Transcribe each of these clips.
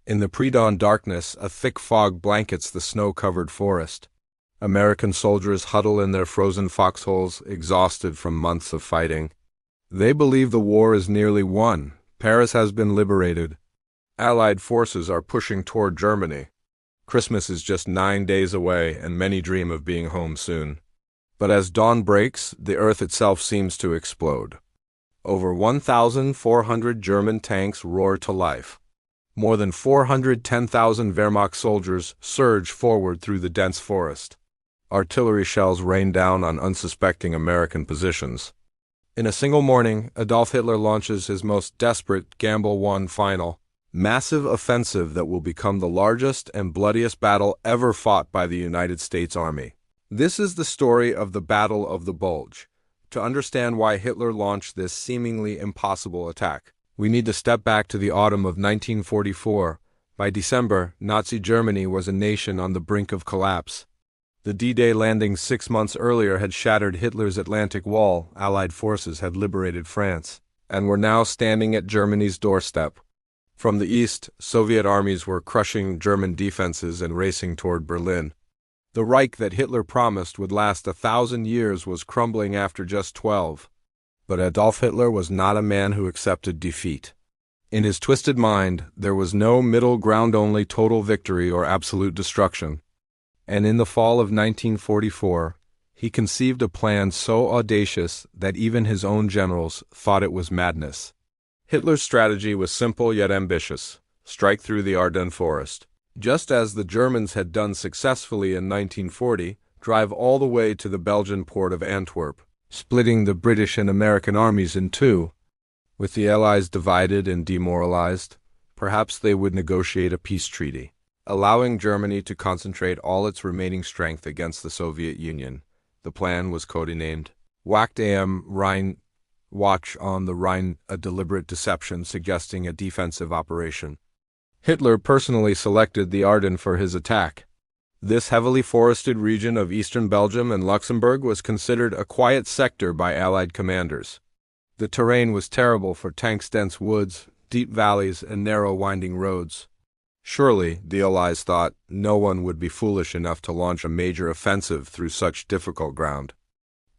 In the pre-dawn darkness, a thick fog blankets the snow-covered forest. American soldiers huddle in their frozen foxholes, exhausted from months of fighting. They believe the war is nearly won. Paris has been liberated. Allied forces are pushing toward Germany. Christmas is just 9 days away, and many dream of being home soon. But as dawn breaks, the earth itself seems to explode. Over 1,400 German tanks roar to life. More than 410,000 Wehrmacht soldiers surge forward through the dense forest. Artillery shells rain down on unsuspecting American positions. In a single morning, Adolf Hitler launches his most desperate Gamble One final, massive offensive that will become the largest and bloodiest battle ever fought by the United States Army. This is the story of the Battle of the Bulge. To understand why Hitler launched this seemingly impossible attack, we need to step back to the autumn of 1944. By December, Nazi Germany was a nation on the brink of collapse. The D-Day landing 6 months earlier had shattered Hitler's Atlantic Wall. Allied forces had liberated France, and were now standing at Germany's doorstep. From the east, Soviet armies were crushing German defenses and racing toward Berlin. The Reich that Hitler promised would last 1,000 years was crumbling after just 12. But Adolf Hitler was not a man who accepted defeat. In his twisted mind, there was no middle ground, only total victory or absolute destruction. And in the fall of 1944, he conceived a plan so audacious that even his own generals thought it was madness. Hitler's strategy was simple yet ambitious: strike through the Ardennes forest. Just as the Germans had done successfully in 1940, drive all the way to the Belgian port of Antwerp, splitting the British and American armies in two. With the Allies divided and demoralized, perhaps they would negotiate a peace treaty, allowing Germany to concentrate all its remaining strength against the Soviet Union. The plan was codenamed Wacht am Rhein, watch on the Rhine, a deliberate deception suggesting a defensive operation. Hitler personally selected the Ardennes for his attack. This heavily forested region of eastern Belgium and Luxembourg was considered a quiet sector by Allied commanders. The terrain was terrible for tanks: dense woods, deep valleys, and narrow winding roads. Surely, the Allies thought, no one would be foolish enough to launch a major offensive through such difficult ground.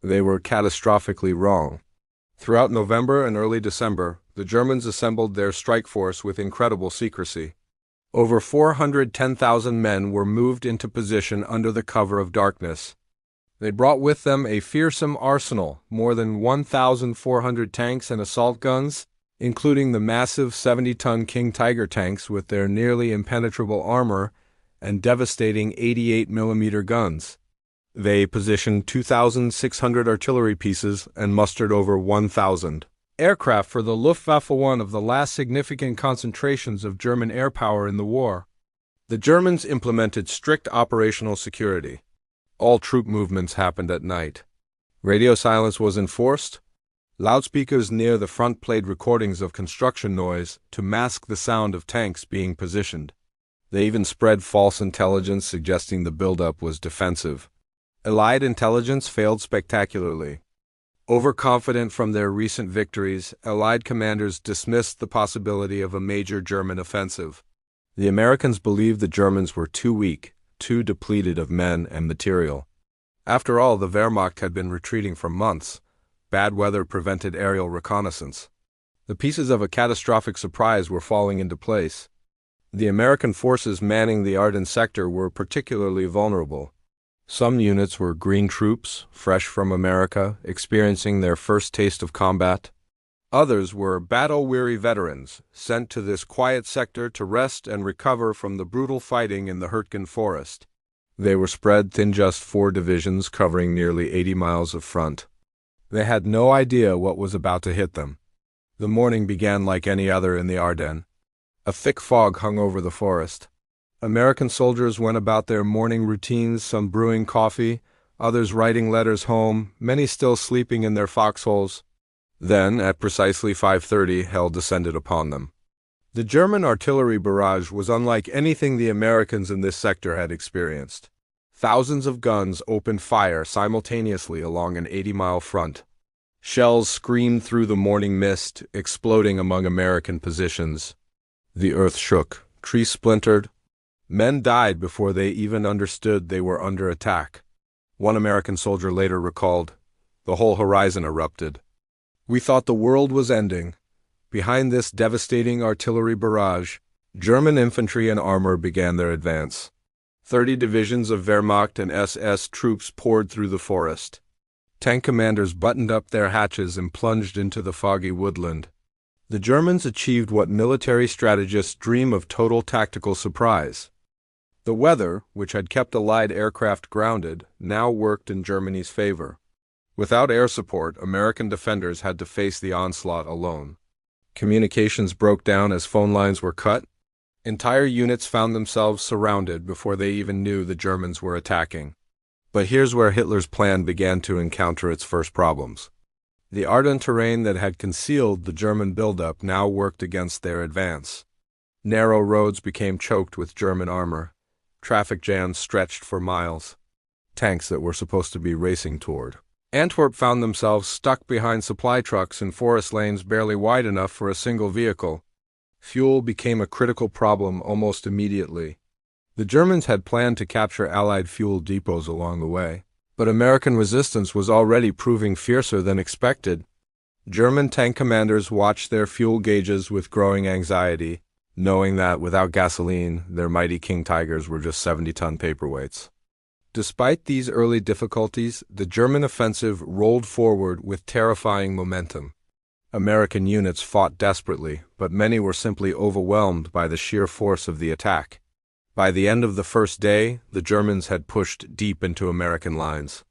They were catastrophically wrong. Throughout November and early December, the Germans assembled their strike force with incredible secrecy. Over 410,000 men were moved into position under the cover of darkness. They brought with them a fearsome arsenal, more than 1,400 tanks and assault guns, including the massive 70-ton King Tiger tanks with their nearly impenetrable armor and devastating 88mm guns. They positioned 2,600 artillery pieces and mustered over 1,000 aircraft for the Luftwaffe, one of the last significant concentrations of German air power in the war. The Germans implemented strict operational security. All troop movements happened at night. Radio silence was enforced. Loudspeakers near the front played recordings of construction noise to mask the sound of tanks being positioned. They even spread false intelligence suggesting the buildup was defensive. Allied intelligence failed spectacularly. Overconfident from their recent victories, Allied commanders dismissed the possibility of a major German offensive. The Americans believed the Germans were too weak, too depleted of men and material. After all, the Wehrmacht had been retreating for months. Bad weather prevented aerial reconnaissance. The pieces of a catastrophic surprise were falling into place. The American forces manning the Ardennes sector were particularly vulnerable. Some units were green troops, fresh from America, experiencing their first taste of combat. Others were battle-weary veterans, sent to this quiet sector to rest and recover from the brutal fighting in the Hürtgen forest. They were spread thin, just 4 divisions covering nearly 80 miles of front. They had no idea what was about to hit them. The morning began like any other in the Ardennes. A thick fog hung over the forest. American soldiers went about their morning routines, some brewing coffee, others writing letters home, many still sleeping in their foxholes. Then, at precisely 5:30, hell descended upon them. The German artillery barrage was unlike anything the Americans in this sector had experienced. Thousands of guns opened fire simultaneously along an 80-mile front. Shells screamed through the morning mist, exploding among American positions. The earth shook, trees splintered. Men died before they even understood they were under attack. One American soldier later recalled, "The whole horizon erupted. We thought the world was ending." Behind this devastating artillery barrage, German infantry and armor began their advance. 30 divisions of Wehrmacht and SS troops poured through the forest. Tank commanders buttoned up their hatches and plunged into the foggy woodland. The Germans achieved what military strategists dream of: total tactical surprise. The weather, which had kept Allied aircraft grounded, now worked in Germany's favor. Without air support, American defenders had to face the onslaught alone. Communications broke down as phone lines were cut. Entire units found themselves surrounded before they even knew the Germans were attacking. But here's where Hitler's plan began to encounter its first problems. The Ardennes terrain that had concealed the German buildup now worked against their advance. Narrow roads became choked with German armor. Traffic jams stretched for miles. Tanks that were supposed to be racing toward Antwerp found themselves stuck behind supply trucks in forest lanes barely wide enough for a single vehicle. Fuel became a critical problem almost immediately. The Germans had planned to capture Allied fuel depots along the way, but American resistance was already proving fiercer than expected. German tank commanders watched their fuel gauges with growing anxiety, knowing that without gasoline, their mighty King Tigers were just 70-ton paperweights. Despite these early difficulties, the German offensive rolled forward with terrifying momentum. American units fought desperately, but many were simply overwhelmed by the sheer force of the attack. By the end of the first day, the Germans had pushed deep into American lines.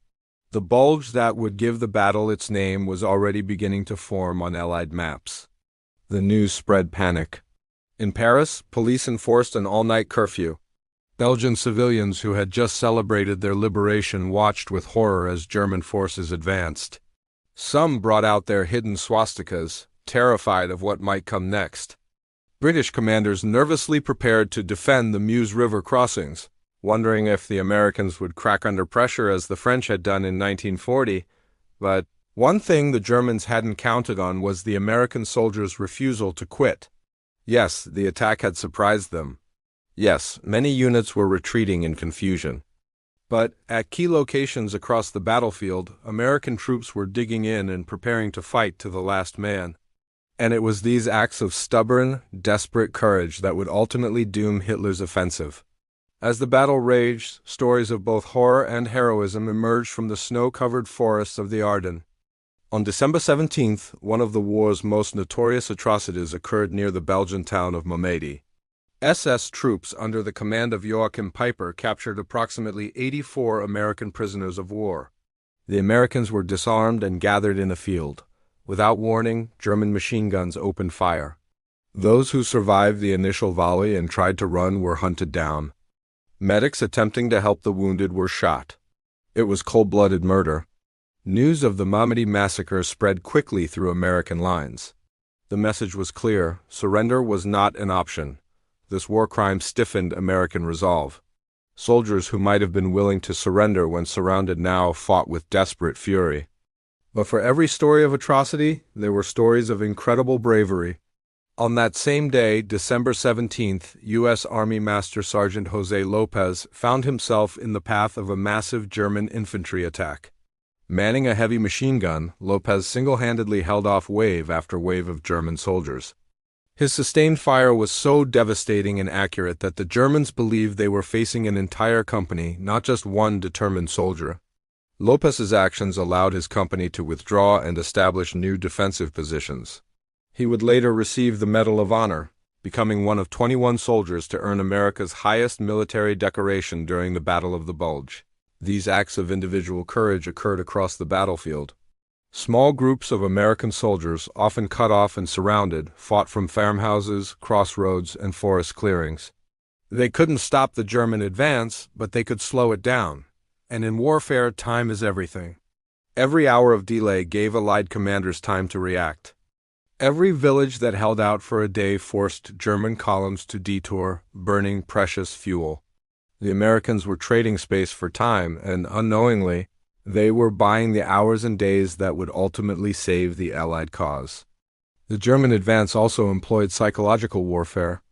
The bulge that would give the battle its name was already beginning to form on Allied maps. The news spread panic. In Paris, police enforced an all-night curfew. Belgian civilians who had just celebrated their liberation watched with horror as German forces advanced. Some brought out their hidden swastikas, terrified of what might come next. British commanders nervously prepared to defend the Meuse River crossings, wondering if the Americans would crack under pressure as the French had done in 1940. But one thing the Germans hadn't counted on was the American soldiers' refusal to quit. Yes, the attack had surprised them. Yes, many units were retreating in confusion. But at key locations across the battlefield, American troops were digging in and preparing to fight to the last man. And it was these acts of stubborn, desperate courage that would ultimately doom Hitler's offensive. As the battle raged, stories of both horror and heroism emerged from the snow-covered forests of the Ardennes. On December 17th, one of the war's most notorious atrocities occurred near the Belgian town of Montmédy. SS troops under the command of Joachim Peiper captured approximately 84 American prisoners of war. The Americans were disarmed and gathered in a field. Without warning, German machine guns opened fire. Those who survived the initial volley and tried to run were hunted down. Medics attempting to help the wounded were shot. It was cold-blooded murder. News of the Montmédy massacre spread quickly through American lines. The message was clear: surrender was not an option. This war crime stiffened American resolve. Soldiers who might have been willing to surrender when surrounded now fought with desperate fury. But for every story of atrocity, there were stories of incredible bravery. On that same day, December 17th, U.S. Army Master Sergeant José Lopez found himself in the path of a massive German infantry attack. Manning a heavy machine gun, Lopez single-handedly held off wave after wave of German soldiers. His sustained fire was so devastating and accurate that the Germans believed they were facing an entire company, not just one determined soldier. Lopez's actions allowed his company to withdraw and establish new defensive positions. He would later receive the Medal of Honor, becoming one of 21 soldiers to earn America's highest military decoration during the Battle of the Bulge. These acts of individual courage occurred across the battlefield. Small groups of American soldiers, often cut off and surrounded, fought from farmhouses, crossroads, and forest clearings. They couldn't stop the German advance, but they could slow it down. And in warfare, time is everything. Every hour of delay gave Allied commanders time to react. Every village that held out for a day forced German columns to detour, burning precious fuel. The Americans were trading space for time, and unknowingly, they were buying the hours and days that would ultimately save the Allied cause. The German advance also employed psychological warfare.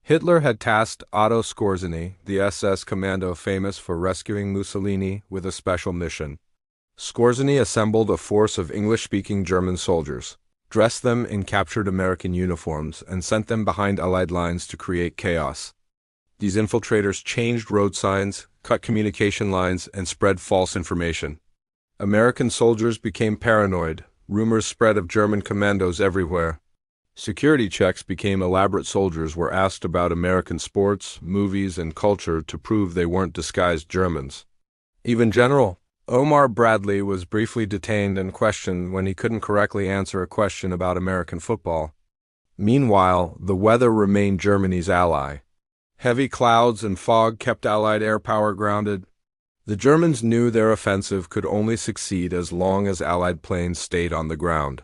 Hitler had tasked Otto Skorzeny, the SS commando famous for rescuing Mussolini, with a special mission. Skorzeny assembled a force of English-speaking German soldiers, dressed them in captured American uniforms, and sent them behind Allied lines to create chaos. These infiltrators changed road signs, cut communication lines, and spread false information. American soldiers became paranoid. Rumors spread of German commandos everywhere. Security checks became elaborate. Soldiers were asked about American sports, movies, and culture to prove they weren't disguised Germans. Even General Omar Bradley was briefly detained and questioned when he couldn't correctly answer a question about American football. Meanwhile, the weather remained Germany's ally. Heavy clouds and fog kept Allied air power grounded. The Germans knew their offensive could only succeed as long as Allied planes stayed on the ground.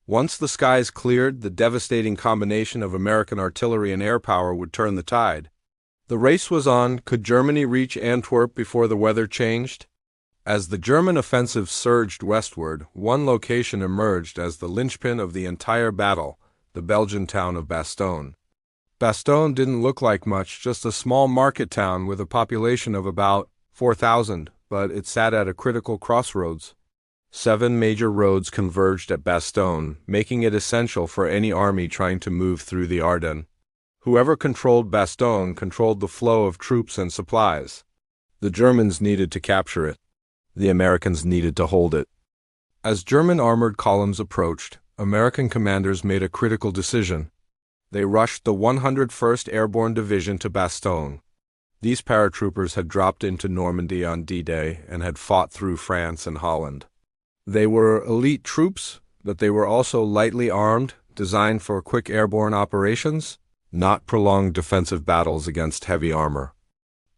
Once the skies cleared, the devastating combination of American artillery and air power would turn the tide. The race was on. Could Germany reach Antwerp before the weather changed? As the German offensive surged westward, one location emerged as the linchpin of the entire battle, the Belgian town of Bastogne. Bastogne didn't look like much, just a small market town with a population of about 4,000, but it sat at a critical crossroads. 7 major roads converged at Bastogne, making it essential for any army trying to move through the Ardennes. Whoever controlled Bastogne controlled the flow of troops and supplies. The Germans needed to capture it. The Americans needed to hold it. As German armored columns approached, American commanders made a critical decision. They rushed the 101st Airborne Division to Bastogne. These paratroopers had dropped into Normandy on D-Day and had fought through France and Holland. They were elite troops, but they were also lightly armed, designed for quick airborne operations, not prolonged defensive battles against heavy armor.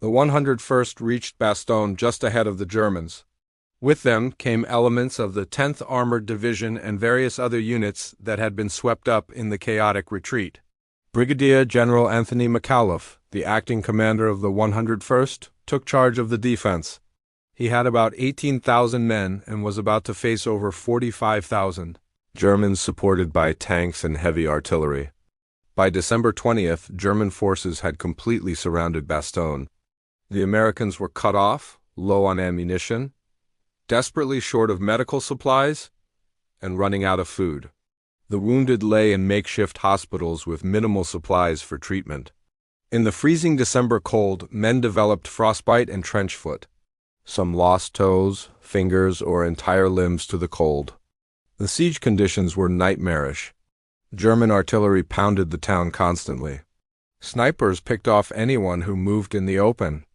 The 101st reached Bastogne just ahead of the Germans. With them came elements of the 10th Armored Division and various other units that had been swept up in the chaotic retreat. Brigadier General Anthony McAuliffe, the acting commander of the 101st, took charge of the defense. He had about 18,000 men and was about to face over 45,000, Germans supported by tanks and heavy artillery. By December 20th, German forces had completely surrounded Bastogne. The Americans were cut off, low on ammunition, desperately short of medical supplies, and running out of food. The wounded lay in makeshift hospitals with minimal supplies for treatment. In the freezing December cold, men developed frostbite and trench foot. Some lost toes, fingers, or entire limbs to the cold. The siege conditions were nightmarish. German artillery pounded the town constantly. Snipers picked off anyone who moved in the open.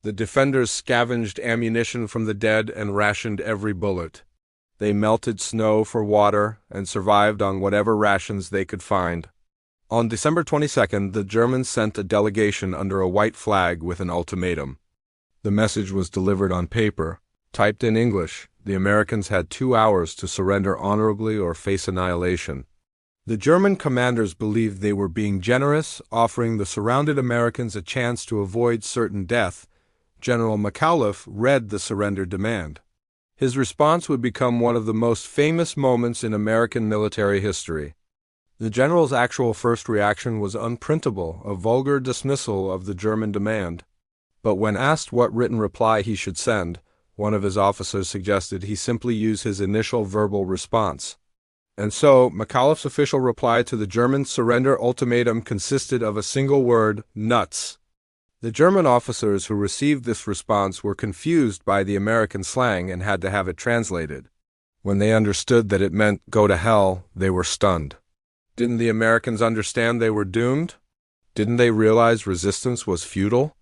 The defenders scavenged ammunition from the dead and rationed every bullet. They melted snow for water and survived on whatever rations they could find. On December 22nd, the Germans sent a delegation under a white flag with an ultimatum. The message was delivered on paper, typed in English. The Americans had 2 hours to surrender honorably or face annihilation. The German commanders believed they were being generous, offering the surrounded Americans a chance to avoid certain death. General McAuliffe read the surrender demand. His response would become one of the most famous moments in American military history. The general's actual first reaction was unprintable, a vulgar dismissal of the German demand. But when asked what written reply he should send, one of his officers suggested he simply use his initial verbal response. And so, McAuliffe's official reply to the German surrender ultimatum consisted of a single word, nuts. The German officers who received this response were confused by the American slang and had to have it translated. When they understood that it meant go to hell, they were stunned. Didn't the Americans understand they were doomed? Didn't they realize resistance was futile?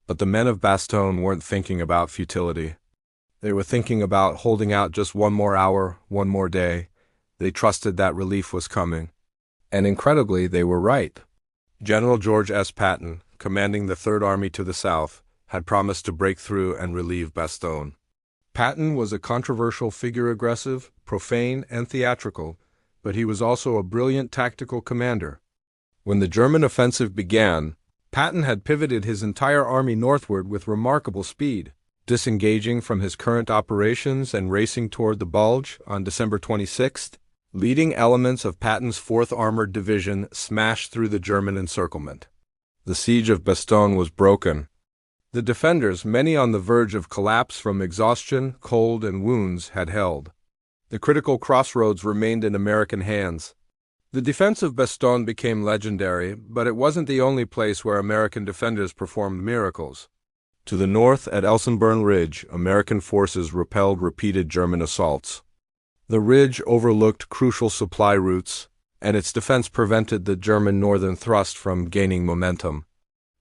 But the men of Bastogne weren't thinking about futility. They were thinking about holding out just one more hour, one more day. They trusted that relief was coming. And incredibly, they were right. General George S. Patton, commanding the Third Army to the south, had promised to break through and relieve Bastogne. Patton was a controversial figure, aggressive, profane, and theatrical, but he was also a brilliant tactical commander. When the German offensive began, Patton had pivoted his entire army northward with remarkable speed, disengaging from his current operations and racing toward the Bulge on December 26th. Leading elements of Patton's 4th Armored Division smashed through the German encirclement. The siege of Bastogne was broken. The defenders, many on the verge of collapse from exhaustion, cold, and wounds, had held. The critical crossroads remained in American hands. The defense of Bastogne became legendary, but it wasn't the only place where American defenders performed miracles. To the north, at Elsenburn Ridge, American forces repelled repeated German assaults. The ridge overlooked crucial supply routes, and its defense prevented the German northern thrust from gaining momentum.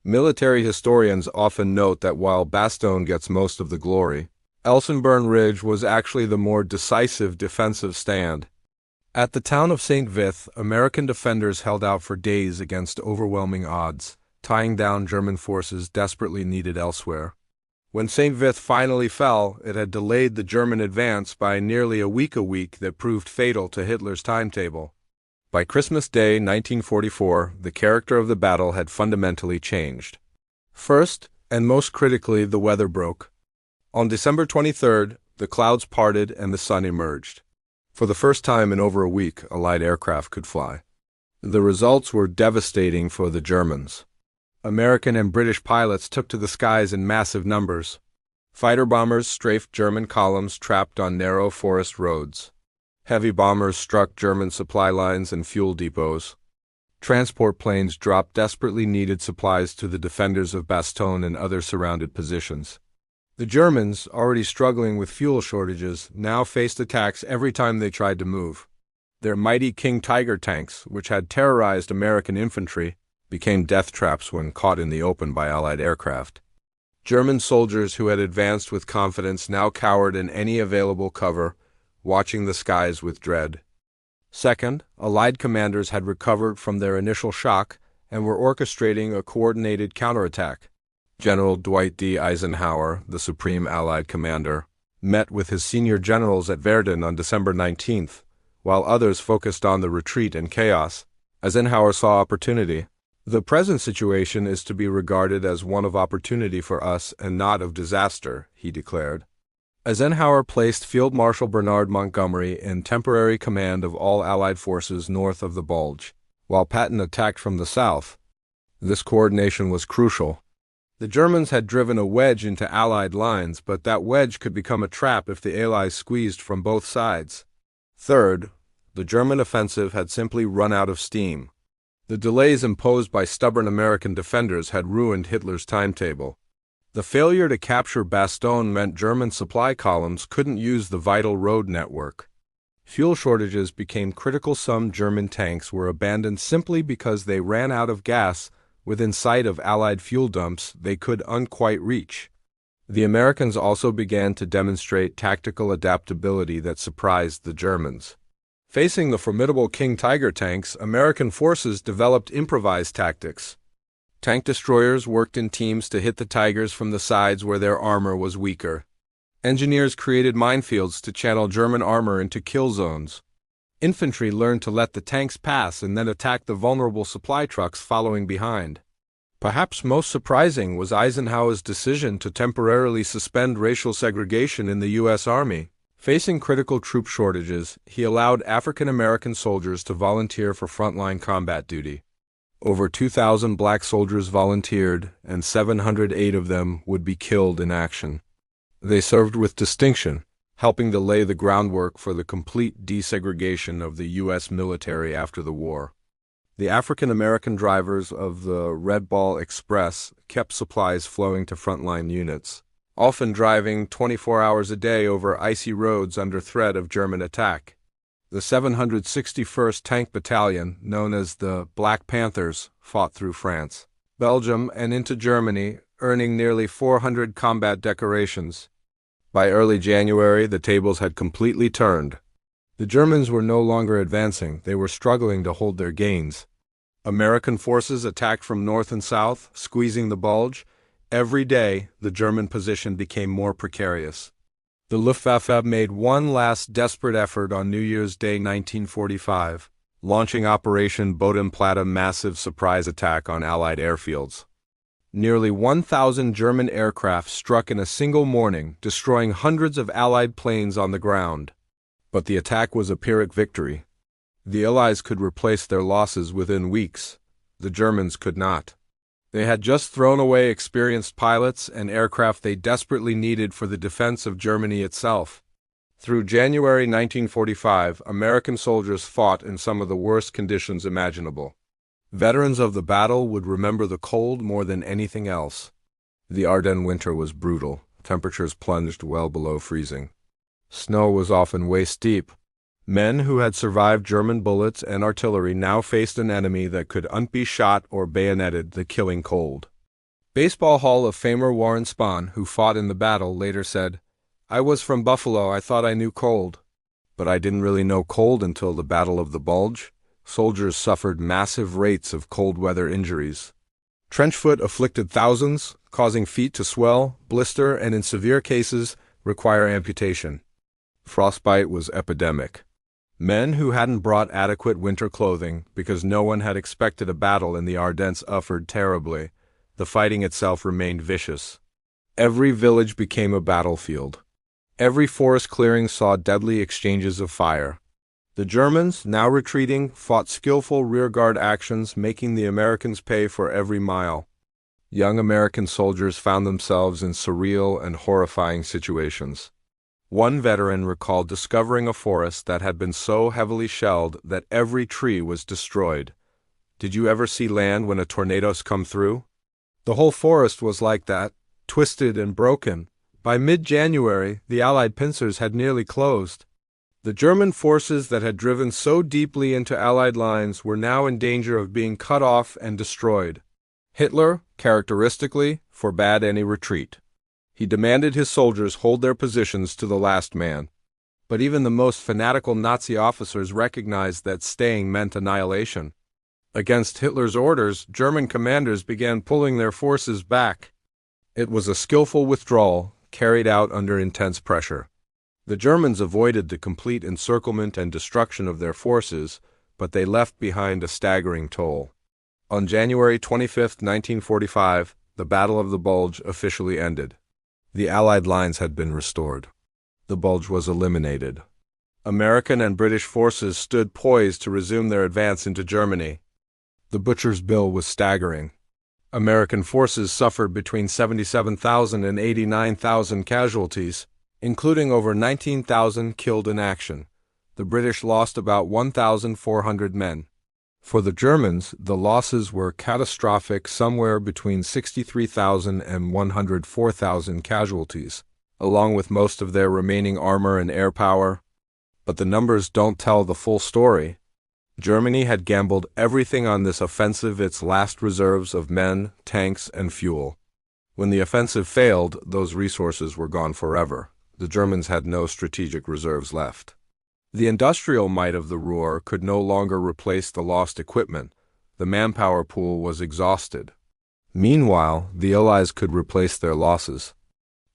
Military historians often note that while Bastogne gets most of the glory, Elsenburn Ridge was actually the more decisive defensive stand. At the town of St. Vith, American defenders held out for days against overwhelming odds, tying down German forces desperately needed elsewhere. When St. Vith finally fell, it had delayed the German advance by nearly a week that proved fatal to Hitler's timetable. By Christmas Day 1944, the character of the battle had fundamentally changed. First, and most critically, the weather broke. On December 23rd, the clouds parted and the sun emerged. For the first time in over a week, Allied aircraft could fly. The results were devastating for the Germans. American and British pilots took to the skies in massive numbers. Fighter bombers strafed German columns trapped on narrow forest roads. Heavy bombers struck German supply lines and fuel depots. Transport planes dropped desperately needed supplies to the defenders of Bastogne and other surrounded positions. The Germans, already struggling with fuel shortages, now faced attacks every time they tried to move. Their mighty King Tiger tanks, which had terrorized American infantry, became death traps when caught in the open by Allied aircraft. German soldiers who had advanced with confidence now cowered in any available cover, watching the skies with dread. Second, Allied commanders had recovered from their initial shock and were orchestrating a coordinated counterattack. General Dwight D. Eisenhower, the supreme Allied commander, met with his senior generals at Verdun on December 19th, while others focused on the retreat and chaos. Eisenhower saw opportunity. The present situation is to be regarded as one of opportunity for us and not of disaster, he declared. Eisenhower placed Field Marshal Bernard Montgomery in temporary command of all Allied forces north of the Bulge, while Patton attacked from the south. This coordination was crucial. The Germans had driven a wedge into Allied lines, but that wedge could become a trap if the Allies squeezed from both sides. Third, the German offensive had simply run out of steam. The delays imposed by stubborn American defenders had ruined Hitler's timetable. The failure to capture Bastogne meant German supply columns couldn't use the vital road network. Fuel shortages became critical. Some German tanks were abandoned simply because they ran out of gas within sight of Allied fuel dumps they could unquite reach. The Americans also began to demonstrate tactical adaptability that surprised the Germans. Facing the formidable King Tiger tanks, American forces developed improvised tactics. Tank destroyers worked in teams to hit the Tigers from the sides where their armor was weaker. Engineers created minefields to channel German armor into kill zones. Infantry learned to let the tanks pass and then attack the vulnerable supply trucks following behind. Perhaps most surprising was Eisenhower's decision to temporarily suspend racial segregation in the U.S. Army. Facing critical troop shortages, he allowed African American soldiers to volunteer for frontline combat duty. Over 2,000 black soldiers volunteered, and 708 of them would be killed in action. They served with distinction, helping to lay the groundwork for the complete desegregation of the U.S. military after the war. The African American drivers of the Red Ball Express kept supplies flowing to frontline units, often driving 24 hours a day over icy roads under threat of German attack. The 761st Tank Battalion, known as the Black Panthers, fought through France, Belgium, and into Germany, earning nearly 400 combat decorations. By early January, the tables had completely turned. The Germans were no longer advancing, they were struggling to hold their gains. American forces attacked from north and south, squeezing the Bulge. Every day, the German position became more precarious. The Luftwaffe made one last desperate effort on New Year's Day 1945, launching Operation Bodenplatte, a massive surprise attack on Allied airfields. Nearly 1,000 German aircraft struck in a single morning, destroying hundreds of Allied planes on the ground. But the attack was a Pyrrhic victory. The Allies could replace their losses within weeks. The Germans could not. They had just thrown away experienced pilots and aircraft they desperately needed for the defense of Germany itself. Through January 1945, American soldiers fought in some of the worst conditions imaginable. Veterans of the battle would remember the cold more than anything else. The Ardennes winter was brutal. Temperatures plunged well below freezing. Snow was often waist-deep. Men who had survived German bullets and artillery now faced an enemy that could be shot or bayoneted the killing cold. Baseball Hall of Famer Warren Spahn, who fought in the battle, later said, "I was from Buffalo, I thought I knew cold. But I didn't really know cold until the Battle of the Bulge." Soldiers suffered massive rates of cold weather injuries. Trench foot afflicted thousands, causing feet to swell, blister, and in severe cases, require amputation. Frostbite was epidemic. Men who hadn't brought adequate winter clothing because no one had expected a battle in the Ardennes suffered terribly. The fighting itself remained vicious. Every village became a battlefield. Every forest clearing saw deadly exchanges of fire. The Germans, now retreating, fought skillful rearguard actions, making the Americans pay for every mile. Young American soldiers found themselves in surreal and horrifying situations. One veteran recalled discovering a forest that had been so heavily shelled that every tree was destroyed. "Did you ever see land when a tornado's come through? The whole forest was like that, twisted and broken. By mid-January, the Allied pincers had nearly closed. The German forces that had driven so deeply into Allied lines were now in danger of being cut off and destroyed. Hitler, characteristically, forbade any retreat. He demanded his soldiers hold their positions to the last man. But even the most fanatical Nazi officers recognized that staying meant annihilation. Against Hitler's orders, German commanders began pulling their forces back. It was a skillful withdrawal, carried out under intense pressure. The Germans avoided the complete encirclement and destruction of their forces, but they left behind a staggering toll. On January 25, 1945, the Battle of the Bulge officially ended. The Allied lines had been restored. The Bulge was eliminated. American and British forces stood poised to resume their advance into Germany. The butcher's bill was staggering. American forces suffered between 77,000 and 89,000 casualties, including over 19,000 killed in action. The British lost about 1,400 men. For the Germans, the losses were catastrophic, somewhere between 63,000 and 104,000 casualties, along with most of their remaining armor and air power. But the numbers don't tell the full story. Germany had gambled everything on this offensive, its last reserves of men, tanks, and fuel. When the offensive failed, those resources were gone forever. The Germans had no strategic reserves left. The industrial might of the Ruhr could no longer replace the lost equipment. The manpower pool was exhausted. Meanwhile, the Allies could replace their losses.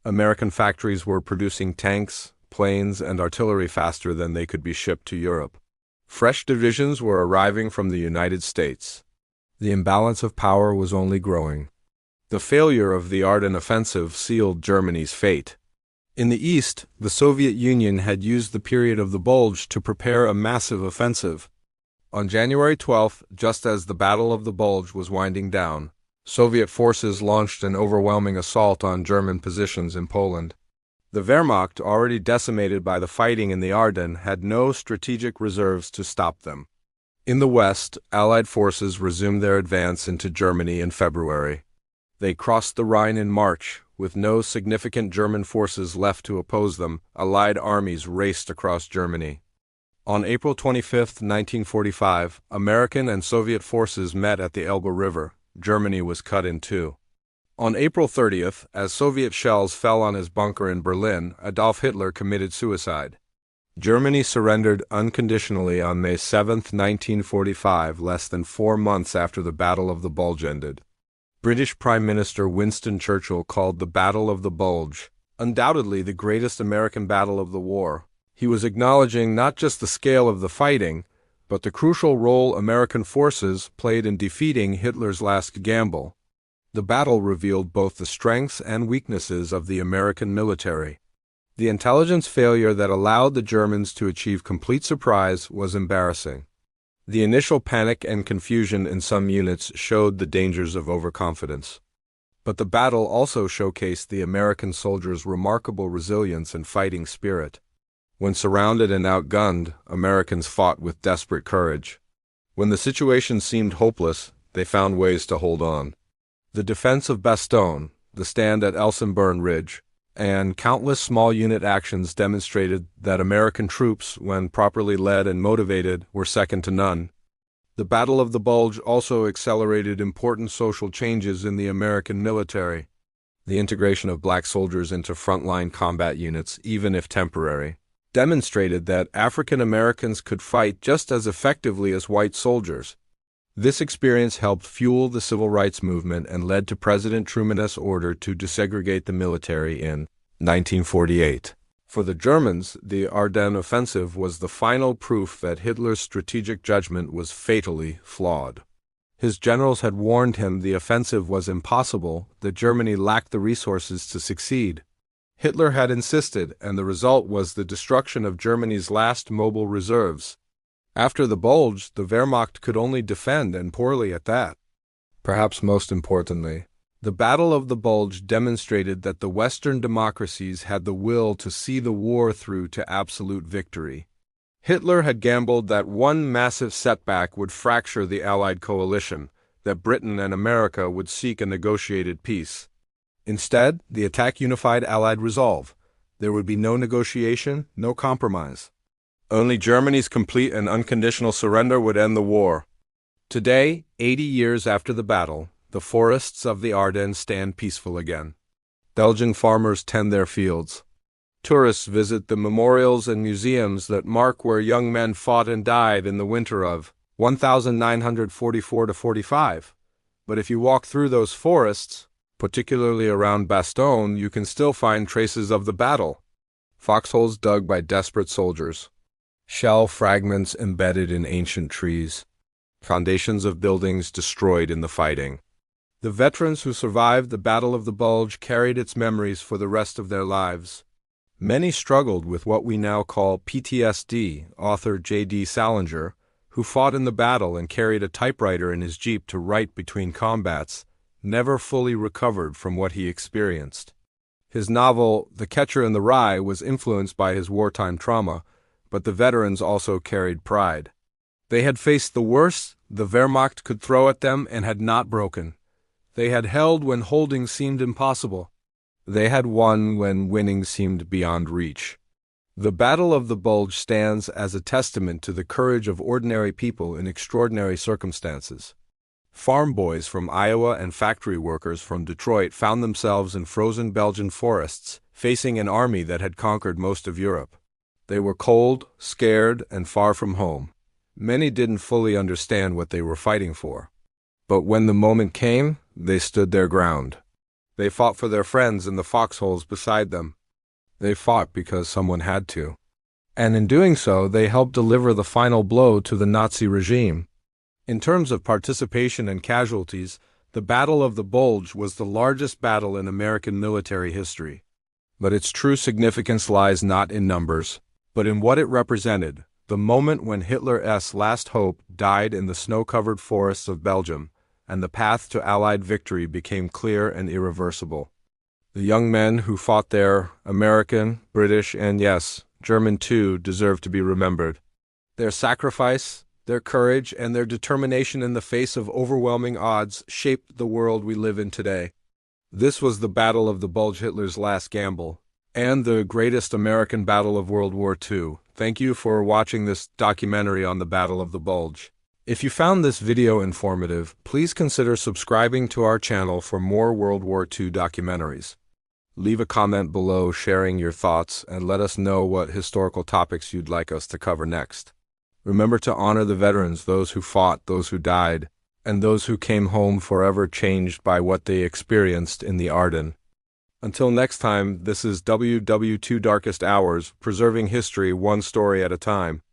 American factories were producing tanks, planes, and artillery faster than they could be shipped to Europe. Fresh divisions were arriving from the United States. The imbalance of power was only growing. The failure of the Ardennes offensive sealed Germany's fate. In the East, the Soviet Union had used the period of the Bulge to prepare a massive offensive. On January 12, just as the Battle of the Bulge was winding down, Soviet forces launched an overwhelming assault on German positions in Poland. The Wehrmacht, already decimated by the fighting in the Ardennes, had no strategic reserves to stop them. In the West, Allied forces resumed their advance into Germany in February. They crossed the Rhine in March. With no significant German forces left to oppose them, Allied armies raced across Germany. On April 25, 1945, American and Soviet forces met at the Elbe River. Germany was cut in two. On April 30th, as Soviet shells fell on his bunker in Berlin, Adolf Hitler committed suicide. Germany surrendered unconditionally on May 7, 1945, less than 4 months after the Battle of the Bulge ended. British Prime Minister Winston Churchill called the Battle of the Bulge undoubtedly the greatest American battle of the war. He was acknowledging not just the scale of the fighting, but the crucial role American forces played in defeating Hitler's last gamble. The battle revealed both the strengths and weaknesses of the American military. The intelligence failure that allowed the Germans to achieve complete surprise was embarrassing. The initial panic and confusion in some units showed the dangers of overconfidence. But the battle also showcased the American soldiers' remarkable resilience and fighting spirit. When surrounded and outgunned, Americans fought with desperate courage. When the situation seemed hopeless, they found ways to hold on. The defense of Bastogne, the stand at Elsenburn Ridge, and countless small unit actions demonstrated that American troops, when properly led and motivated, were second to none. The Battle of the Bulge also accelerated important social changes in the American military. The integration of black soldiers into frontline combat units, even if temporary, demonstrated that African Americans could fight just as effectively as white soldiers. This experience helped fuel the civil rights movement and led to President Truman's order to desegregate the military in 1948. For the Germans, the Ardennes offensive was the final proof that Hitler's strategic judgment was fatally flawed. His generals had warned him the offensive was impossible, that Germany lacked the resources to succeed. Hitler had insisted, and the result was the destruction of Germany's last mobile reserves. After the Bulge, the Wehrmacht could only defend, and poorly at that. Perhaps most importantly, the Battle of the Bulge demonstrated that the Western democracies had the will to see the war through to absolute victory. Hitler had gambled that one massive setback would fracture the Allied coalition, that Britain and America would seek a negotiated peace. Instead, the attack unified Allied resolve. There would be no negotiation, no compromise. Only Germany's complete and unconditional surrender would end the war. Today, 80 years after the battle, the forests of the Ardennes stand peaceful again. Belgian farmers tend their fields. Tourists visit the memorials and museums that mark where young men fought and died in the winter of 1944–45. But if you walk through those forests, particularly around Bastogne, you can still find traces of the battle. Foxholes dug by desperate soldiers. Shell fragments embedded in ancient trees. Foundations of buildings destroyed in the fighting. The veterans who survived the Battle of the Bulge carried its memories for the rest of their lives. Many struggled with what we now call PTSD, author J.D. Salinger, who fought in the battle and carried a typewriter in his Jeep to write between combats, never fully recovered from what he experienced. His novel, The Catcher in the Rye, was influenced by his wartime trauma, but the veterans also carried pride. They had faced the worst the Wehrmacht could throw at them and had not broken. They had held when holding seemed impossible. They had won when winning seemed beyond reach. The Battle of the Bulge stands as a testament to the courage of ordinary people in extraordinary circumstances. Farm boys from Iowa and factory workers from Detroit found themselves in frozen Belgian forests, facing an army that had conquered most of Europe. They were cold, scared, and far from home. Many didn't fully understand what they were fighting for. But when the moment came, they stood their ground. They fought for their friends in the foxholes beside them. They fought because someone had to. And in doing so, they helped deliver the final blow to the Nazi regime. In terms of participation and casualties, the Battle of the Bulge was the largest battle in American military history. But its true significance lies not in numbers, but in what it represented, the moment when Hitler's last hope died in the snow-covered forests of Belgium, and the path to Allied victory became clear and irreversible. The young men who fought there, American, British, and yes, German too, deserve to be remembered. Their sacrifice, their courage, and their determination in the face of overwhelming odds shaped the world we live in today. This was the Battle of the Bulge, Hitler's last gamble, and the greatest American battle of World War II. Thank you for watching this documentary on the Battle of the Bulge. If you found this video informative, please consider subscribing to our channel for more World War II documentaries. Leave a comment below sharing your thoughts and let us know what historical topics you'd like us to cover next. Remember to honor the veterans, those who fought, those who died, and those who came home forever changed by what they experienced in the Ardennes. Until next time, this is WW2 Darkest Hours, preserving history one story at a time.